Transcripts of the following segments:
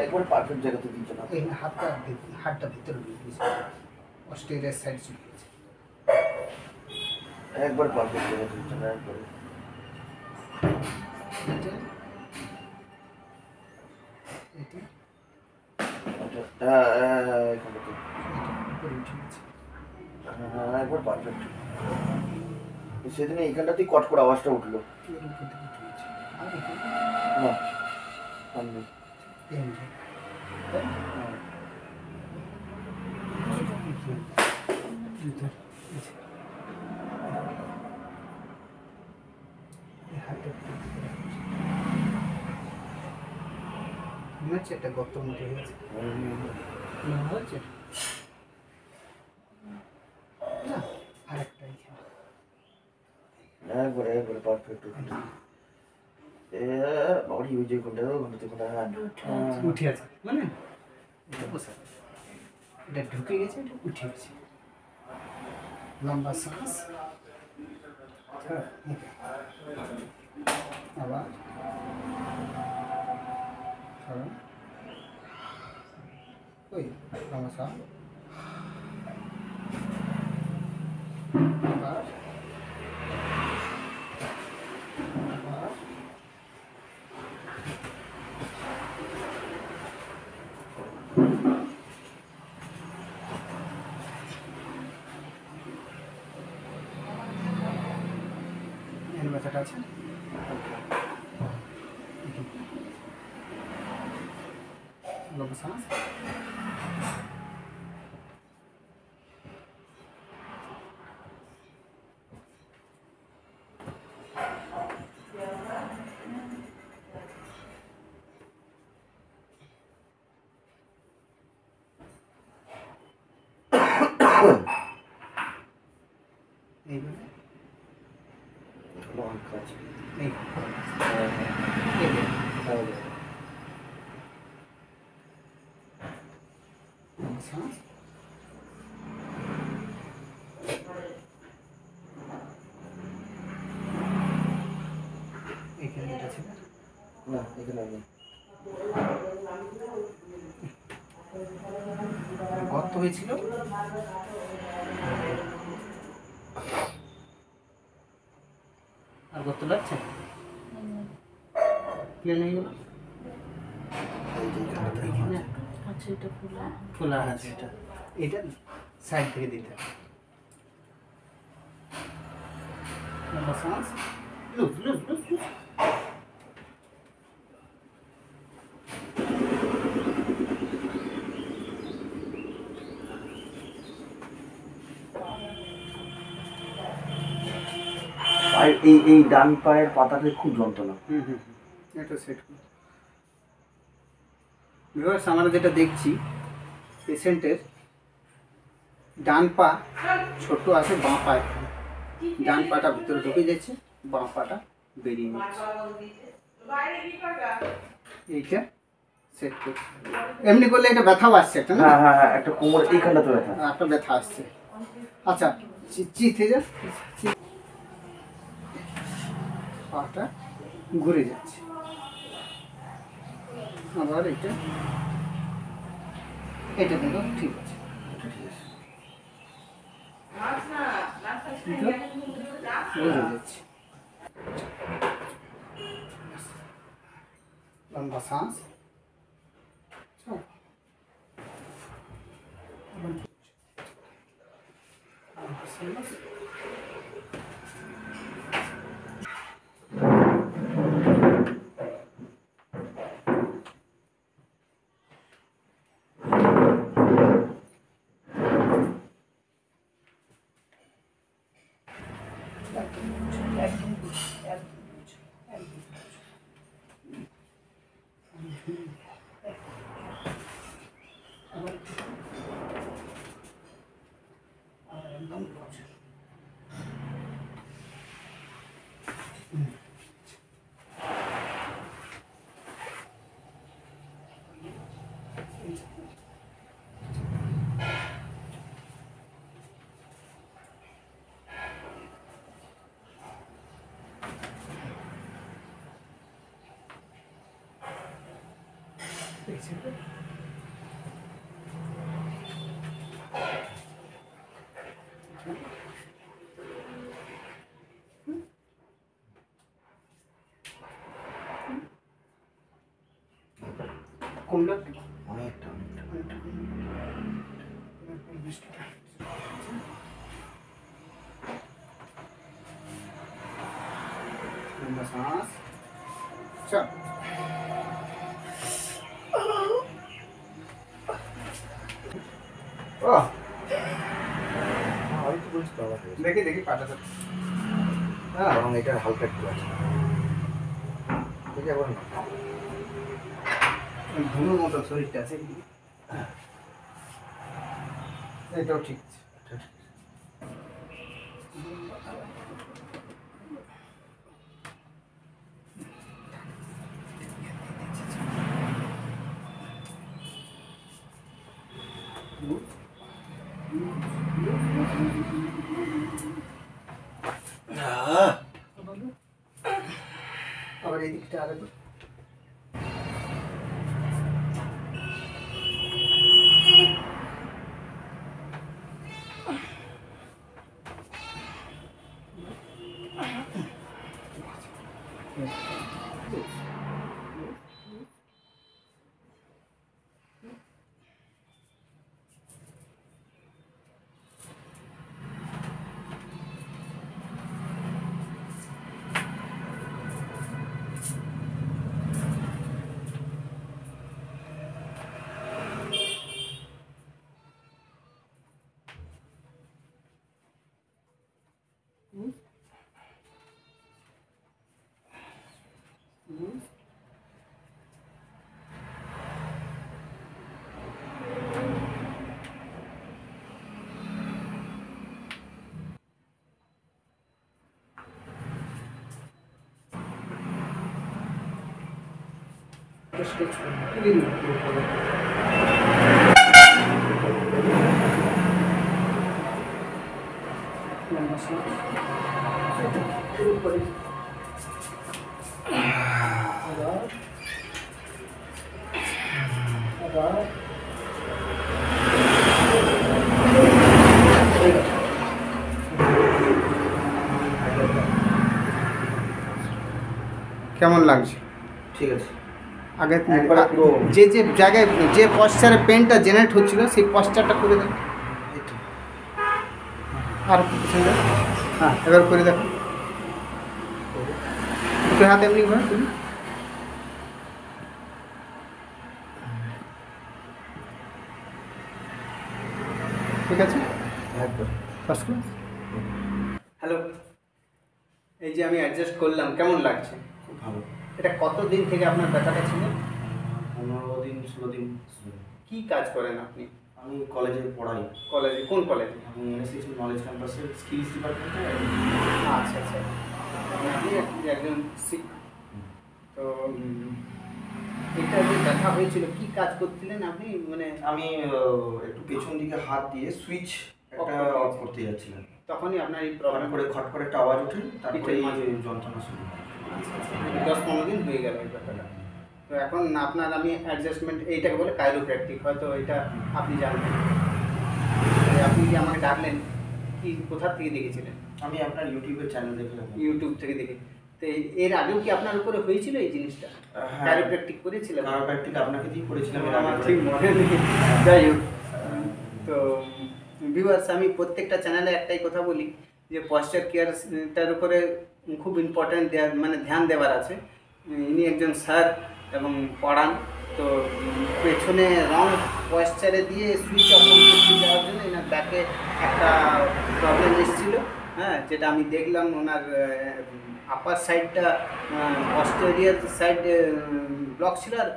একবার পারফেক্ট জায়গাতে দিচ্ছে না, এই হাতটা ভিতরে ঢুকিয়েছে, অস্ট্রেলিয়ার সাইড চলে গেছে, একবার পারফেক্ট জায়গাতে দিচ্ছে না, একবারে একবার পারফেক্ট। সেদিন এইখানটাতেই কট করে আওয়াজটা উঠলো। না সামনে এটা গর্ত মতো হয়েছে, হচ্ছে না আরেকটাই একবারে একবারে পারফেক্ট বাড়ি ওই যে কোনটা উঠে আছে, মানে এটা ঢুকে গেছে, এটা উঠে গেছে। লম্বা শ্বাস, আবার ওই লম্বা শ্বাস, আবার ব্যথাটা আছে, লম্বা শ্বাস, এইভাবে শ্বাস, এখানে এটা ছিল না, এখানে নেই, গর্ত হয়েছিল, আর গর্ত লাগছে প্লেন হয়ে গেল, খোলা আছে, এটা সাইড থেকে দিতে হবে। শ্বাস লুজ লুজ লুজ লুজ, আর এই ডান পায়ের পাতাতে খুব যন্ত্রণা। এটা সেট করুন। ভিউয়ার্স, আমরা যেটা দেখছি পেশেন্টের ডান পা ছোট আছে, বাঁ পা ডান পাটা ভিতরে ঢুকে যাচ্ছে, বাঁ পাটা বেরিয়ে যাচ্ছে। এইটা সেট করছি, এমনি করলে এটা ব্যথাও আসছে একটা, না? হ্যাঁ হ্যাঁ, একটা কোমর এইখানটাতে ব্যথা, একটা ব্যথা আসছে। আচ্ছা, চিঠে যা, পাটা ঘুরে যাচ্ছে, আবার এটা এটা দেখো ঠিক আছে। বুঝে যাচ্ছে। লম্বা শ্বাস। কমলা অনেকটা লম্বা শ্বাস। চল আমি তো বলছি বাবা দেখি দেখি পাটাতে। এবং এটা হালকা একটু আছে দেখে আবার না ধুলোর মতো শরীরটা আছে। এটাও ঠিক আছে। আবার এই দিকটা আগে স্ট্রেচ করুন। লম্বা শ্বাস। শুরু করি। আবার কেমন লাগছে? ঠিক আছে আগে একবারে পুরো যে যে জায়গায় যে পশ্চারে পেনটা জেনারেট হচ্ছিল সেই পশ্চারটা করে দেন। এই তো। আর পিছনে যাও। হ্যাঁ এবার করে দেখো। দুটো হাত এমনি ঘোরা তুমি। ঠিক আছে একবার ফার্স্ট ক্লাস। হ্যালো, এই যে আমি অ্যাডজাস্ট করলাম, কেমন লাগছে? খুব ভালো এটা কতদিন থেকে আপনার ব্যথাটা ছিল? 15 দিন 16 দিন কি কাজ করেন আপনি? আমি কলেজে পড়াই কলেজে? কোন কলেজে? আমি এনএসএস নলেজ ক্যাম্পাসের স্কিলস ডিপার্টমেন্টে আচ্ছা আচ্ছা, আপনি একজন শিক্ষক। তো এটা যে ব্যথা হয়েছিল, কি কাজ করছিলেন আপনি? মানে আমি একটু পেছন দিকে হাত দিয়ে সুইচ একটা অফ করতে যাচ্ছিলাম, তখনই আপনার এই হঠাৎ প্রবলেম করে খট করে একটা আওয়াজ ওঠে, তারপরে পিঠের মাঝে যন্ত্রণা শুরু হয়। 10-15 দিন হয়ে গেল এই ব্যাপারটা। তো এখন আপনার আমি অ্যাডজাস্টমেন্ট এইটাকে বলে কাইরোপ্র্যাকটিক, হয়তো এটা আপনি জানবেন। আপনি যে আমাকে ডাকলেন কি কোথা থেকে দেখেছিলেন? আমি আপনার ইউটিউবের চ্যানেল দেখলাম। ইউটিউব থেকে দেখে। তো এর আগেও কি আপনার উপরে হয়েছিল এই জিনিসটা? হ্যাঁ, কাইরোপ্র্যাকটিক করেছিলেন? কাইরোপ্র্যাকটিক আপনাকে দিয়ে করেছিলাম। আমার ঠিক মনে নেই। যাই হোক, তো ভিউয়ার্স, আমি প্রত্যেকটা চ্যানেলে একটাই কথা বলি যে পশ্চার কেয়ারটার উপরে খুব ইম্পর্ট্যান্ট দেওয়ার মানে ধ্যান দেওয়ার আছে। ইনি একজন স্যার এবং পড়ান। তো পেছনে রং পশ্চারে দিয়ে সুইচ অফ করতে যাওয়ার জন্য এনার ব্যাকে একটা প্রবলেম এসেছিলো, হ্যাঁ, যেটা আমি দেখলাম ওনার আপার সাইডটা অস্ট্রেলিয়ার সাইড ব্লক ছিল আর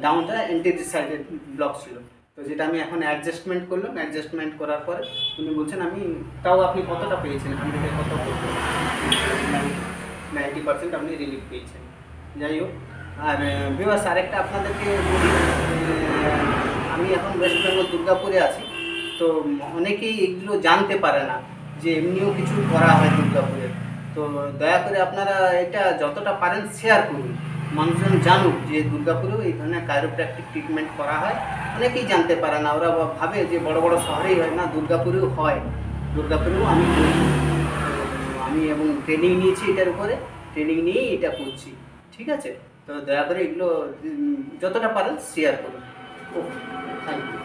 ডাউনটা এন্টিরিয়র সাইডে ব্লক ছিল। তো যেটা আমি এখন অ্যাডজাস্টমেন্ট করলাম, অ্যাডজাস্টমেন্ট করার পরে উনি বলছেন আমি তাও আপনি কতটা পেয়েছেন? 100-এ কত? 90% আপনি রিলিফ পেয়েছেন। যাই হোক, আর ভিউয়ার্স আরেকটা আপনাদেরকে বলি, আমি এখন ওয়েস্ট বেঙ্গল দুর্গাপুরে আছি। তো অনেকেই এগুলো জানতে পারে না যে এমনিও কিছু করা হয় দুর্গাপুরে। তো দয়া করে আপনারা এটা যতটা পারেন শেয়ার করুন, মানুষজন জানুক যে দুর্গাপুরেও এই ধরনের কাইরোপ্র্যাকটিক ট্রিটমেন্ট করা হয়। অনেকেই জানতে পারে না, ওরা ভাবে যে বড় বড় শহরেই হয়, না দুর্গাপুরেও হয়। দুর্গাপুরেও আমি করি, আমি এবং ট্রেনিং নিয়েছি এটার উপরে, ট্রেনিং নিয়েই এটা করছি। ঠিক আছে, তো দয়া করে এগুলো যতটা পারেন শেয়ার করুন। ওকে, থ্যাংক ইউ।